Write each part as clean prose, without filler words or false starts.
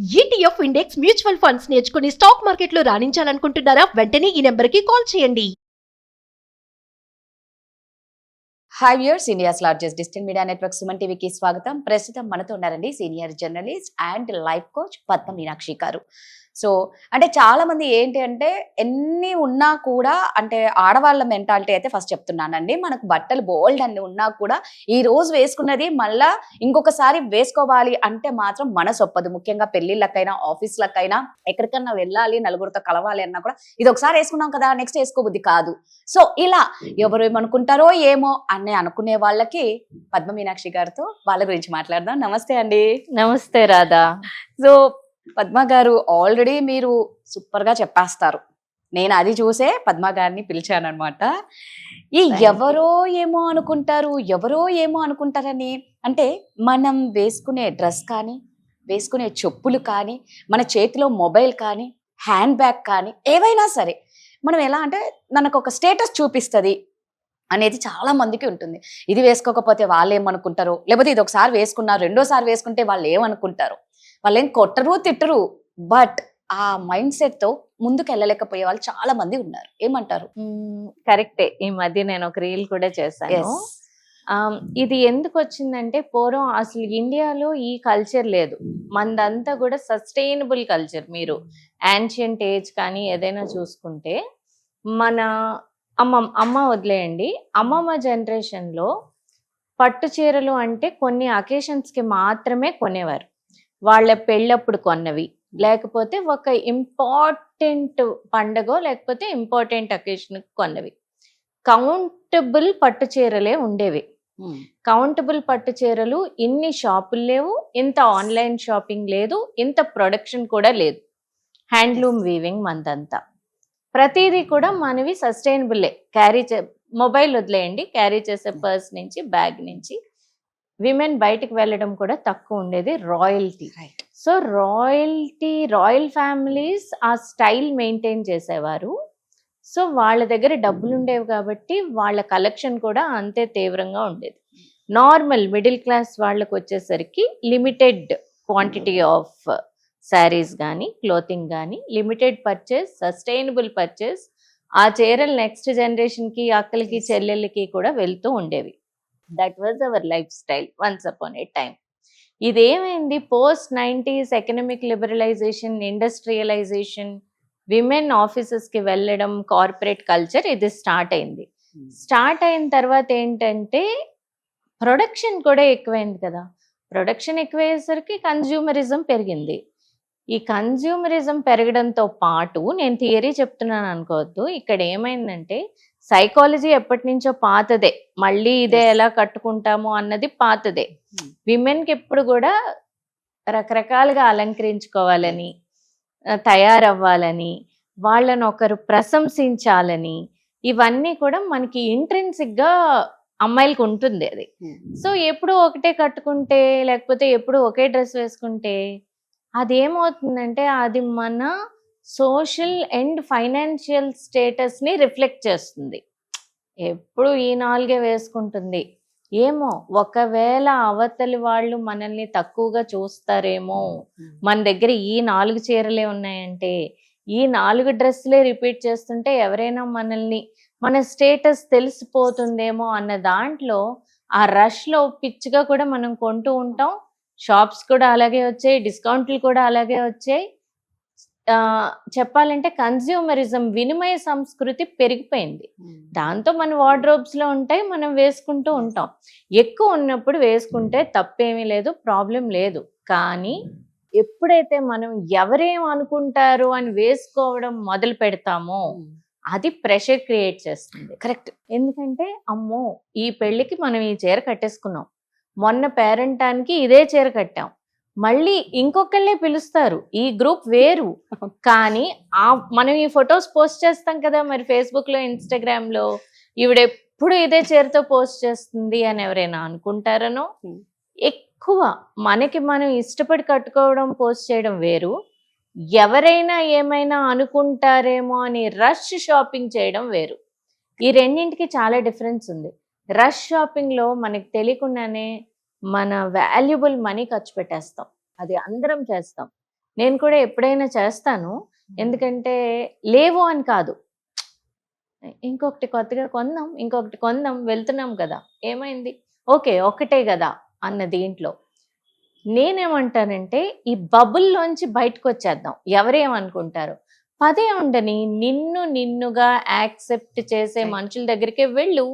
ETF index mutual funds నేర్చుకుని stock మార్కెట్లో రాణించాలనుకుంటున్నారా? వెంటనే ఈ నెంబర్కి కాల్ చేయండి. Hi viewers, India's largest digital media network Suman టీవీకి స్వాగతం. ప్రస్తుతం మనతో ఉన్నారండి senior journalist and life coach Padma Meenakshi గారు. సో అంటే చాలా మంది ఏంటి అంటే ఎన్ని ఉన్నా కూడా అంటే ఆడవాళ్ళ మెంటాలిటీ అయితే ఫస్ట్ చెప్తున్నానండి, మనకు బట్టలు బోల్డ్ అన్ని ఉన్నా కూడా ఈ రోజు వేసుకున్నది మళ్ళా ఇంకొకసారి వేసుకోవాలి అంటే మాత్రం మనసు ఒప్పదు. ముఖ్యంగా పెళ్లిళ్ళకైనా ఆఫీస్లకైనా ఎక్కడికన్నా వెళ్ళాలి, నలుగురితో కలవాలి అన్నా కూడా ఇది ఒకసారి వేసుకున్నాం కదా, నెక్స్ట్ వేసుకోబుద్ధి కాదు. సో ఇలా ఎవరు ఏమనుకుంటారో ఏమో అని అనుకునే వాళ్ళకి పద్మ మీనాక్షి గారితో వాళ్ళ గురించి మాట్లాడదాం. నమస్తే అండి. నమస్తే రాధా. సో పద్మ గారు ఆల్రెడీ మీరు సూపర్ గా చెప్పేస్తారు. నేను అది చూసే పద్మ గారిని పిలిచాను అనమాట. ఈ ఎవరో ఏమో అనుకుంటారు, ఎవరో ఏమో అనుకుంటారని అంటే మనం వేసుకునే డ్రెస్ కానీ, వేసుకునే చెప్పులు కానీ, మన చేతిలో మొబైల్ కానీ, హ్యాండ్ బ్యాగ్ కానీ ఏవైనా సరే మనం ఎలా అంటే మనకు ఒక స్టేటస్ చూపిస్తుంది అనేది చాలా మందికి ఉంటుంది. ఇది వేసుకోకపోతే వాళ్ళు ఏమనుకుంటారు, లేకపోతే ఇది ఒకసారి వేసుకున్నారు రెండోసారి వేసుకుంటే వాళ్ళు ఏమనుకుంటారు, వాళ్ళు ఏం కొట్టరు తిట్టరు, బట్ ఆ మైండ్ సెట్ తో ముందుకు వెళ్ళలేకపోయే వాళ్ళు చాలా మంది ఉన్నారు. ఏమంటారు? కరెక్టే. ఈ మధ్య నేను ఒక రీల్ కూడా చేశాను. ఇది ఎందుకు వచ్చిందంటే పూర్వం అసలు ఇండియాలో ఈ కల్చర్ లేదు. మనదంతా కూడా సస్టైనబుల్ కల్చర్. మీరు యాన్షియంట్ ఏజ్ కానీ ఏదైనా చూసుకుంటే మన అమ్మ వదిలేయండి, అమ్మమ్మ జనరేషన్లో పట్టు చీరలు అంటే కొన్ని అకేషన్స్కి మాత్రమే కొనేవారు. వాళ్ళ పెళ్ళప్పుడు కొన్నవి, లేకపోతే ఒక ఇంపార్టెంట్ పండగో లేకపోతే ఇంపార్టెంట్ అకేషన్ కొన్నవి. కౌంటబుల్ పట్టు చీరలే ఉండేవి. కౌంటబుల్ పట్టు చీరలు ఇన్ని షాపులు లేవు, ఇంత ఆన్లైన్ షాపింగ్ లేదు, ఇంత ప్రొడక్షన్ కూడా లేదు. హ్యాండ్లూమ్ వీవింగ్ మనదంతా. ప్రతిదీ కూడా మనవి సస్టైనబుల్లే. మొబైల్ వదిలేయండి, క్యారీ చేసే పర్స్ నుంచి, బ్యాగ్ నుంచి. విమెన్ బయటికి వెళ్ళడం కూడా తక్కువ ఉండేది. రాయల్టీ. సో రాయల్ ఫ్యామిలీస్ ఆ స్టైల్ మెయింటైన్ చేసేవారు. సో వాళ్ళ దగ్గర డబ్బులు ఉండేవి కాబట్టి వాళ్ళ కలెక్షన్ కూడా అంతే తీవ్రంగా ఉండేది. నార్మల్ మిడిల్ క్లాస్ వాళ్ళకు వచ్చేసరికి లిమిటెడ్ క్వాంటిటీ ఆఫ్ శారీస్ కానీ, క్లోతింగ్ కానీ, లిమిటెడ్ పర్చేస్, సస్టైనబుల్ పర్చేస్. ఆ చీరలు నెక్స్ట్ జనరేషన్కి, అక్కలకి, చెల్లెళ్ళకి కూడా వెళ్తూ ఉండేవి. That was our lifestyle once upon a time. ఇదేమైంది, post 90s economic liberalisation, industrialisation, women ఆఫీసెస్కి వెళ్ళడం, కార్పొరేట్ కల్చర్ ఇది స్టార్ట్ అయింది. స్టార్ట్ అయిన తర్వాత ఏంటంటే ప్రొడక్షన్ కూడా ఎక్కువైంది కదా. ప్రొడక్షన్ ఎక్కువయ్యేసరికి కన్జ్యూమరిజం పెరిగింది. ఈ కన్జ్యూమరిజం పెరగడంతో పాటు, నేను థియరీ చెప్తున్నాను అనుకోవద్దు, ఇక్కడ ఏమైందంటే సైకాలజీ ఎప్పటి నుంచో పాతదే, మళ్ళీ ఇదే ఎలా కట్టుకుంటాము అన్నది పాతదే. విమెన్కి ఎప్పుడు కూడా రకరకాలుగా అలంకరించుకోవాలని, తయారవ్వాలని, వాళ్ళని ఒకరు ప్రశంసించాలని, ఇవన్నీ కూడా మనకి ఇంట్రెన్సిక్గా అమ్మాయిలకు ఉంటుంది అది. సో ఎప్పుడు ఒకటే కట్టుకుంటే, లేకపోతే ఎప్పుడు ఒకే డ్రెస్ వేసుకుంటే అదేమవుతుందంటే అది మన సోషల్ అండ్ ఫైనాన్షియల్ స్టేటస్ని రిఫ్లెక్ట్ చేస్తుంది. ఎప్పుడు ఈ నాలుగే వేసుకుంటుంది, ఏమో ఒకవేళ అవతలి వాళ్ళు మనల్ని తక్కువగా చూస్తారేమో, మన దగ్గర ఈ 4 చీరలే ఉన్నాయంటే, ఈ 4 డ్రెస్సులే రిపీట్ చేస్తుంటే ఎవరైనా మనల్ని, మన స్టేటస్ తెలిసిపోతుందేమో అన్న దాంట్లో ఆ రష్లో పిచ్చిగా కూడా మనం కొంటూ ఉంటాం. షాప్స్ కూడా అలాగే వచ్చాయి, డిస్కౌంట్లు కూడా అలాగే వచ్చాయి. చెప్పాలంటే కన్జ్యూమరిజం, వినిమయ సంస్కృతి పెరిగిపోయింది. దాంతో మన వార్డ్రోబ్స్లో ఉంటాయి, మనం వేసుకుంటూ ఉంటాం. ఎక్కువ ఉన్నప్పుడు వేసుకుంటే తప్పేమీ లేదు, ప్రాబ్లం లేదు. కానీ ఎప్పుడైతే మనం ఎవరేం అనుకుంటారు అని వేసుకోవడం మొదలు పెడతామో అది ప్రెషర్ క్రియేట్ చేస్తుంది. కరెక్ట్. ఎందుకంటే అమ్మో ఈ పెళ్ళికి మనం ఈ చీర కట్టేసుకున్నాం, మొన్న పేరెంటానికి ఇదే చీర కట్టాం, మళ్ళీ ఇంకొకళ్ళే పిలుస్తారు, ఈ గ్రూప్ వేరు. కానీ మనం ఈ ఫొటోస్ పోస్ట్ చేస్తాం కదా మరి ఫేస్బుక్లో, ఇన్స్టాగ్రామ్లో, ఈవిడెప్పుడు ఇదే చీరతో పోస్ట్ చేస్తుంది అని ఎవరైనా అనుకుంటారనో. ఎక్కువ మనకి మనం ఇష్టపడి కట్టుకోవడం, పోస్ట్ చేయడం వేరు, ఎవరైనా ఏమైనా అనుకుంటారేమో అని రష్ షాపింగ్ చేయడం వేరు. ఈ రెండింటికి చాలా డిఫరెన్స్ ఉంది. రష్ షాపింగ్లో మనకి తెలియకుండానే మన వాల్యుబుల్ మనీ ఖర్చు పెట్టేస్తాం, అది అందరం చేస్తాం. నేను కూడా ఎప్పుడైనా చేస్తాను. ఎందుకంటే లేవు అని కాదు, ఇంకొకటి కొత్తగా కొందాం, ఇంకొకటి కొందాం, వెళ్తున్నాం కదా, ఏమైంది, ఓకే ఒక్కటే కదా అన్న దీంట్లో నేనేమంటానంటే ఈ బబుల్లోంచి బయటకు వచ్చేద్దాం. ఎవరేమనుకుంటారు, పదే ఉండని, నిన్నుగా యాక్సెప్ట్ చేసే మనుషుల దగ్గరికే వెళ్ళు.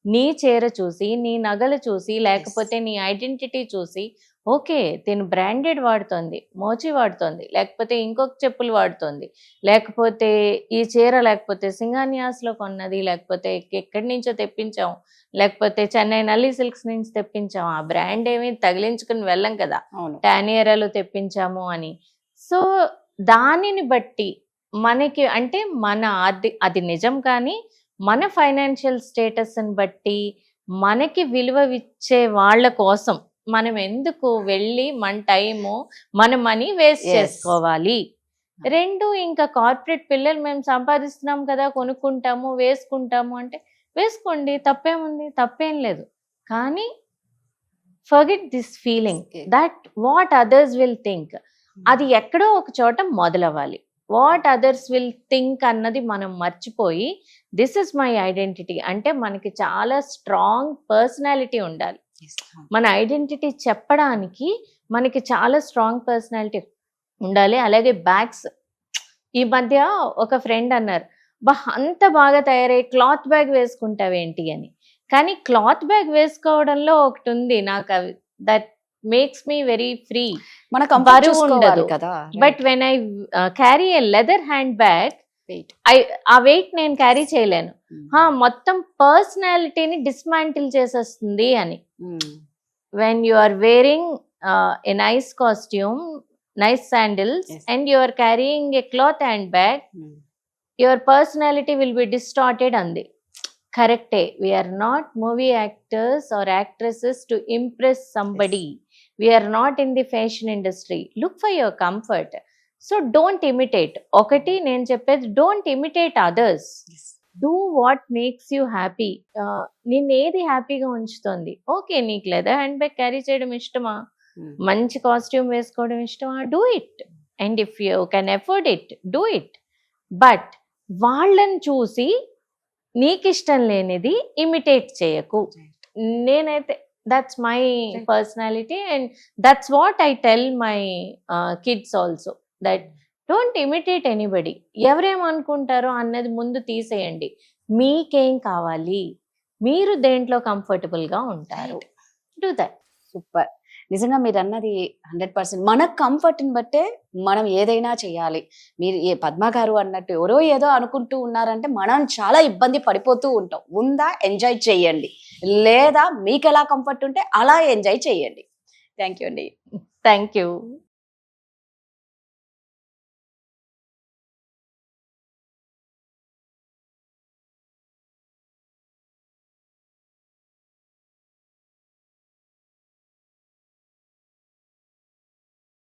నీ చీర చూసి, నీ నగలు చూసి, లేకపోతే నీ ఐడెంటిటీ చూసి, ఓకే తిను బ్రాండెడ్ వాడుతోంది, మోచి వాడుతోంది, లేకపోతే ఇంకొక చెప్పులు వాడుతోంది, లేకపోతే ఈ చీర లేకపోతే సింగానియాస్లో కొన్నది, లేకపోతే ఎక్కడి నుంచో తెప్పించాం, లేకపోతే చెన్నై నల్లి సిల్క్స్ నుంచి తెప్పించాం, ఆ బ్రాండ్ ఏమి తగిలించుకుని వెళ్ళం కదా, అవును. టానియరాలో తెప్పించాము అని. సో దానిని బట్టి మనకి అంటే మన అది నిజం, కానీ మన ఫైనాన్షియల్ స్టేటస్ని బట్టి మనకి విలువ ఇచ్చే వాళ్ళ కోసం మనం ఎందుకు వెళ్ళి మన టైము మన మనీ వేస్ట్ Yes. చేసుకోవాలి. రెండు, ఇంకా కార్పొరేట్ పిల్లలు మేము సంపాదిస్తున్నాం కదా, కొనుక్కుంటాము, వేసుకుంటాము అంటే వేసుకోండి, తప్పేముంది, తప్పేం లేదు. కానీ forget this feeling that what others will think. అది ఎక్కడో ఒక చోట మొదలవ్వాలి. వాట్ అదర్స్ విల్ థింక్ అన్నది మనం మర్చిపోయి దిస్ ఇస్ మై ఐడెంటిటీ అంటే మనకి చాలా స్ట్రాంగ్ పర్సనాలిటీ ఉండాలి. మన ఐడెంటిటీ చెప్పడానికి మనకి చాలా స్ట్రాంగ్ పర్సనాలిటీ ఉండాలి. అలాగే బ్యాగ్స్, ఈ మధ్య ఒక ఫ్రెండ్ అన్నారు, అంత బాగా తయారయ్యి క్లాత్ బ్యాగ్ వేసుకుంటావేంటి అని. కానీ క్లాత్ బ్యాగ్ వేసుకోవడంలో ఒకటి ఉంది నాకు, that makes me very free, మన బరువు ఉండదు. కదా. But when I carry a leather hand bag, ఆ వెయిట్ నేను క్యారీ చేయలేను. మొత్తం పర్సనాలిటీని డిస్మాంటిల్ చేసేస్తుంది అని. When you are wearing a nice costume, nice sandals, and you are carrying a cloth hand bag, your personality will be distorted అంది. కరెక్టే, we are not movie actors or actresses to impress somebody. We are not in the fashion industry. Look for your comfort. So don't imitate. ఒకటి నేను చెప్పేది, don't imitate others, do what makes you happy. నిన్ను ఏది హ్యాపీగా ఉంచుతుంది. Okay, నీకు leather hand bag carry చేయడం ఇష్టమా, మంచి కాస్ట్యూమ్ వేసుకోవడం ఇష్టమా, do it. And if you can afford it, do it. But వాళ్ళని చూసి నీకు ఇష్టం లేనిది ఇమిటేట్ చేయకు. నేనైతే that's my personality and that's what I tell my kids also, that don't imitate anybody. ఎవరేమనుకుంటారో అన్నది ముందు తీసేయండి. మీకేం కావాలి, మీరు దేంట్లో కంఫర్టబుల్గా ఉంటారు, డూ దట్. సూపర్. నిజంగా మీరు అన్నది 100%. మన కంఫర్ట్ని బట్టే మనం ఏదైనా చేయాలి. మీరు పద్మ గారు అన్నట్టు ఎవరో ఏదో అనుకుంటూ ఉన్నారంటే మనం చాలా ఇబ్బంది పడిపోతూ ఉంటాం. ఉందా, ఎంజాయ్ చేయండి. లేదా మీకు ఎలా కంఫర్ట్ ఉంటే అలా ఎంజాయ్ చేయండి. థ్యాంక్ యూ అండి. Thank you.